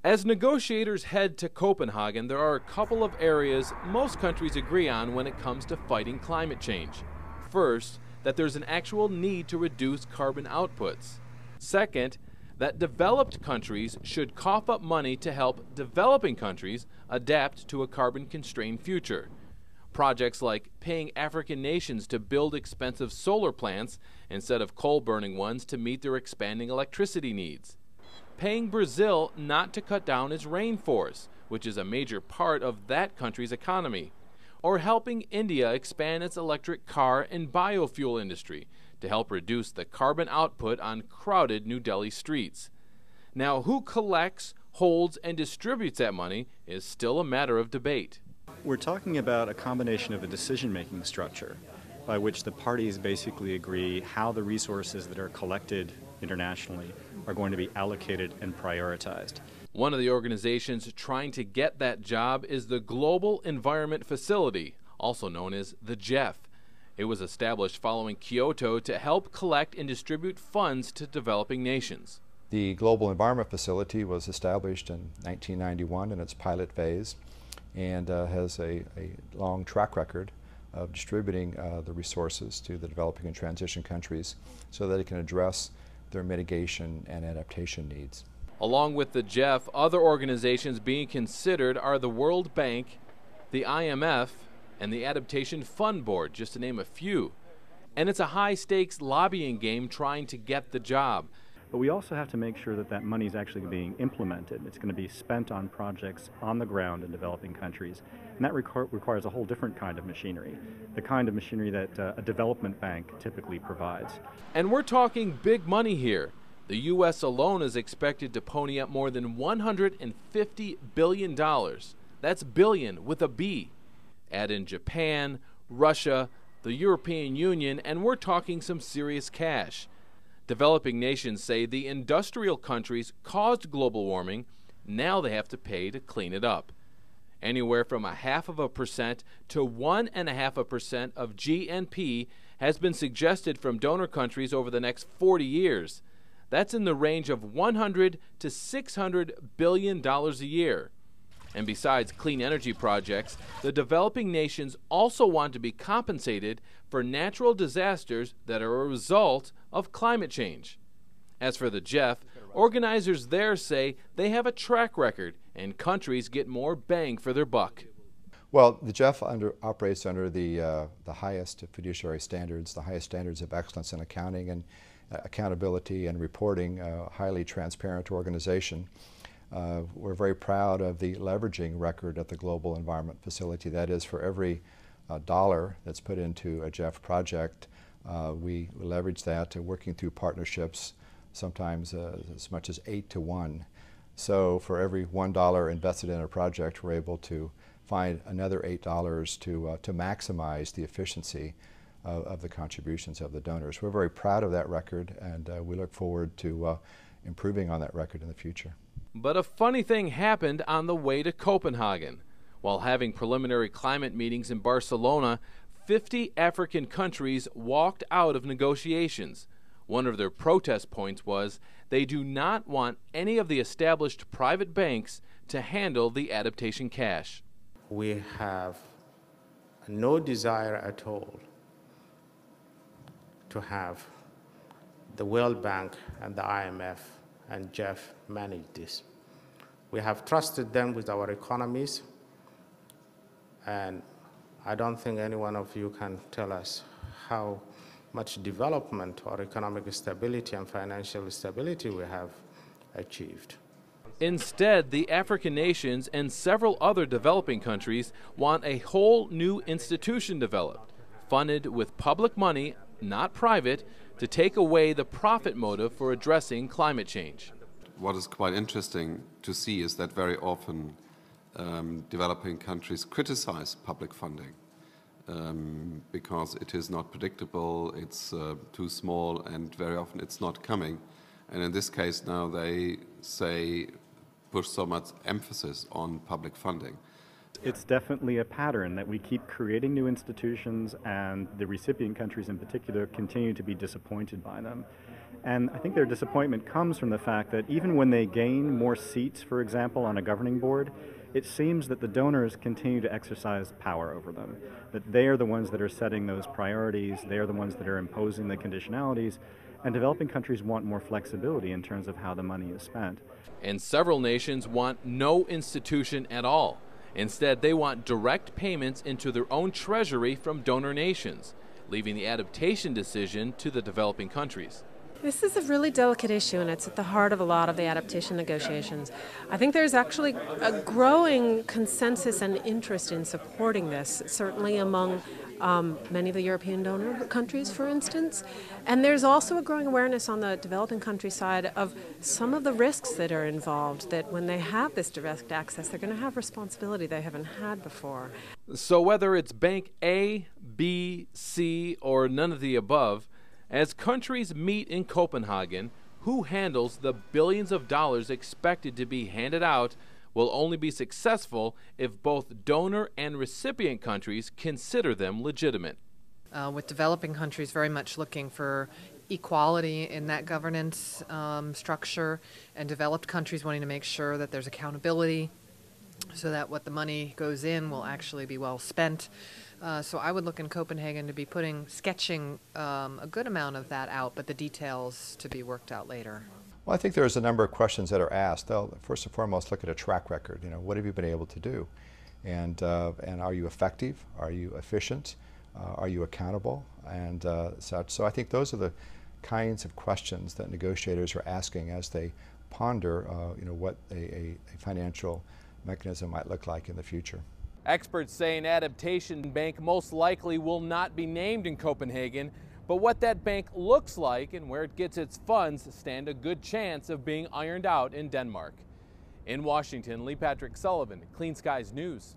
As negotiators head to Copenhagen, there are a couple of areas most countries agree on when it comes to fighting climate change. First, that there's an actual need to reduce carbon outputs. Second, that developed countries should cough up money to help developing countries adapt to a carbon-constrained future. Projects like paying African nations to build expensive solar plants instead of coal-burning ones to meet their expanding electricity needs. Paying Brazil not to cut down its rainforest, which is a major part of that country's economy. Or helping India expand its electric car and biofuel industry to help reduce the carbon output on crowded New Delhi streets. Now, who collects, holds, and distributes that money is still a matter of debate. We're talking about a combination of a decision-making structure by which the parties basically agree how the resources that are collected internationally are going to be allocated and prioritized. One of the organizations trying to get that job is the Global Environment Facility, also known as the GEF. It was established following Kyoto to help collect and distribute funds to developing nations. The Global Environment Facility was established in 1991 in its pilot phase and has a long track record of distributing the resources to the developing and transition countries so that it can address their mitigation and adaptation needs. Along with the GEF, other organizations being considered are the World Bank, the IMF, and the Adaptation Fund Board, just to name a few. And it's a high-stakes lobbying game trying to get the job. But we also have to make sure that that money is actually being implemented. It's going to be spent on projects on the ground in developing countries. And that requires a whole different kind of machinery, the kind of machinery that a development bank typically provides. And we're talking big money here. The U.S. alone is expected to pony up more than $150 billion. That's billion with a B. Add in Japan, Russia, the European Union, and we're talking some serious cash. Developing nations say the industrial countries caused global warming. Now they have to pay to clean it up. Anywhere from 0.5% to 1.5% of GNP has been suggested from donor countries over the next 40 years. That's in the range of $100 to $600 billion a year. And besides clean energy projects, the developing nations also want to be compensated for natural disasters that are a result of climate change. As for the GEF, organizers there say they have a track record and countries get more bang for their buck. Well, the GEF operates under the highest fiduciary standards, the highest standards of excellence in accounting and accountability and reporting, highly transparent organization. We're very proud of the leveraging record at the Global Environment Facility. That is, for every dollar that's put into a GEF project, we leverage that to working through partnerships, sometimes as much as 8 to 1. So for every $1 invested in a project, we're able to find another $8 to maximize the efficiency of the contributions of the donors. We're very proud of that record, and we look forward to improving on that record in the future. But a funny thing happened on the way to Copenhagen. While having preliminary climate meetings in Barcelona, 50 African countries walked out of negotiations. One of their protest points was they do not want any of the established private banks to handle the adaptation cash. We have no desire at all to have the World Bank and the IMF and GEF manage this. We have trusted them with our economies, and I don't think any one of you can tell us how much development or economic stability and financial stability we have achieved. Instead, the African nations and several other developing countries want a whole new institution developed, funded with public money, not private, to take away the profit motive for addressing climate change. What is quite interesting to see is that very often developing countries criticize public funding because it is not predictable, it's too small, and very often it's not coming. And in this case now they say push so much emphasis on public funding. It's definitely a pattern that we keep creating new institutions, and the recipient countries in particular continue to be disappointed by them. And I think their disappointment comes from the fact that even when they gain more seats, for example, on a governing board, it seems that the donors continue to exercise power over them, that they are the ones that are setting those priorities, they are the ones that are imposing the conditionalities, and developing countries want more flexibility in terms of how the money is spent. And several nations want no institution at all. Instead, they want direct payments into their own treasury from donor nations, leaving the adaptation decision to the developing countries. This is a really delicate issue, and it's at the heart of a lot of the adaptation negotiations. I think there's actually a growing consensus and interest in supporting this, certainly among many of the European donor countries, for instance. And there's also a growing awareness on the developing country side of some of the risks that are involved, that when they have this direct access, they're going to have responsibility they haven't had before. So whether it's Bank A, B, C, or none of the above, as countries meet in Copenhagen, who handles the billions of dollars expected to be handed out will only be successful if both donor and recipient countries consider them legitimate. With developing countries very much looking for equality in that governance structure, and developed countries wanting to make sure that there's accountability so that what the money goes in will actually be well spent. So I would look in Copenhagen to be sketching a good amount of that out, but the details to be worked out later. Well, I think there's a number of questions that are asked. They'll first and foremost look at a track record. You know, what have you been able to do? And are you effective? Are you efficient? Are you accountable? And such. So I think those are the kinds of questions that negotiators are asking as they ponder what a financial mechanism might look like in the future. Experts say an adaptation bank most likely will not be named in Copenhagen, but what that bank looks like and where it gets its funds stand a good chance of being ironed out in Denmark. In Washington, Lee Patrick Sullivan, Clean Skies News.